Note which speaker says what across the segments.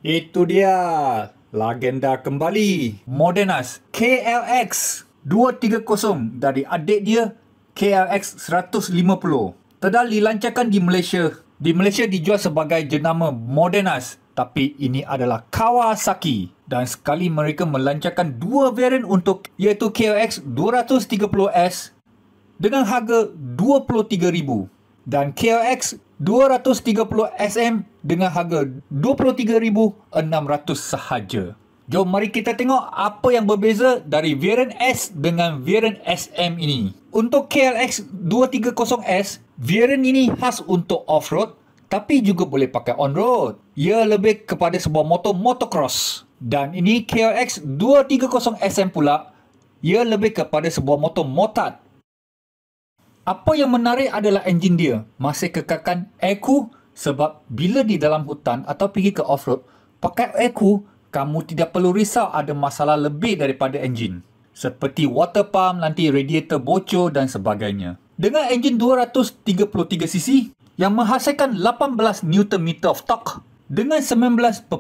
Speaker 1: Itu dia, legenda kembali. Modenas KLX 230 dari adik dia KLX 150. Telah dilancarkan di Malaysia. Di Malaysia dijual sebagai jenama Modenas, tapi ini adalah Kawasaki. Dan sekali mereka melancarkan dua varian untuk, iaitu KLX 230S dengan harga RM23,000 dan KLX 230SM dengan harga RM23,600 sahaja. Jom mari kita tengok apa yang berbeza dari varian S dengan varian SM ini. Untuk KLX 230S, varian ini khas untuk off-road tapi juga boleh pakai on-road. Ia lebih kepada sebuah motor motocross. Dan ini KLX 230SM pula, ia lebih kepada sebuah motor motard. Apa yang menarik adalah enjin dia masih kekalkan air cool, sebab bila di dalam hutan atau pergi ke off-road, pakai air cool, kamu tidak perlu risau ada masalah lebih daripada enjin. Seperti water pump, nanti radiator bocor dan sebagainya. Dengan enjin 233cc yang menghasilkan 18 Nm of torque dengan 19.7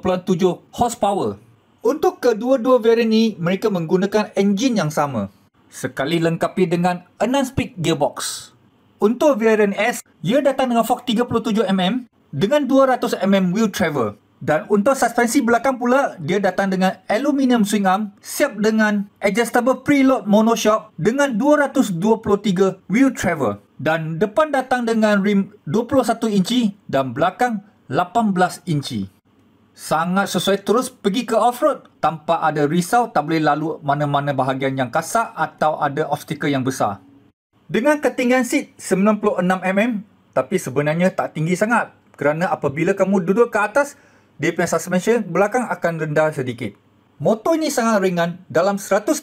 Speaker 1: horsepower. Untuk kedua-dua varian ini, mereka menggunakan enjin yang sama, sekali lengkapi dengan 6-speed gearbox. Untuk varian S, ia datang dengan fork 37mm dengan 200mm wheel travel. Dan untuk suspensi belakang pula, dia datang dengan aluminium swing arm siap dengan adjustable preload monoshock dengan 223 wheel travel. Dan depan datang dengan rim 21 inci dan belakang 18 inci. Sangat sesuai terus pergi ke off-road tanpa ada risau tak boleh lalu mana-mana bahagian yang kasar atau ada obstacle yang besar. Dengan ketinggian seat 96mm, tapi sebenarnya tak tinggi sangat kerana apabila kamu duduk ke atas, dia punya suspension belakang akan rendah sedikit. Motor ini sangat ringan, dalam 130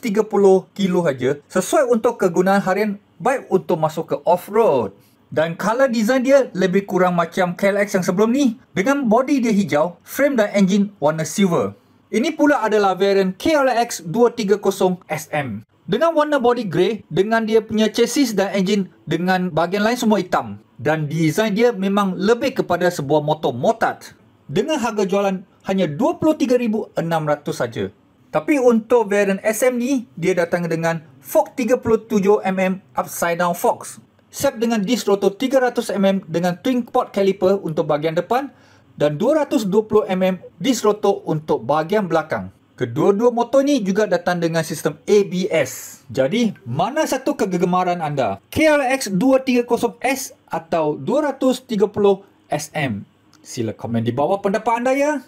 Speaker 1: kilo saja, sesuai untuk kegunaan harian, baik untuk masuk ke off-road. Dan color design dia lebih kurang macam KLX yang sebelum ni, dengan body dia hijau, frame dan engine warna silver. Ini pula adalah varian KLX 230SM dengan warna body grey, dengan dia punya chassis dan engine dengan bahagian lain semua hitam. Dan design dia memang lebih kepada sebuah motor motard. Dengan harga jualan hanya RM23,600 saja. Tapi untuk varian SM ni, dia datang dengan fork 37mm upside down forks. Siap dengan disc rotor 300mm dengan twin port caliper untuk bahagian depan dan 220mm disc rotor untuk bahagian belakang. Kedua-dua motor ni juga datang dengan sistem ABS. Jadi, mana satu kegemaran anda? KLX 230S atau 230SM? Sila komen di bawah pendapat anda ya.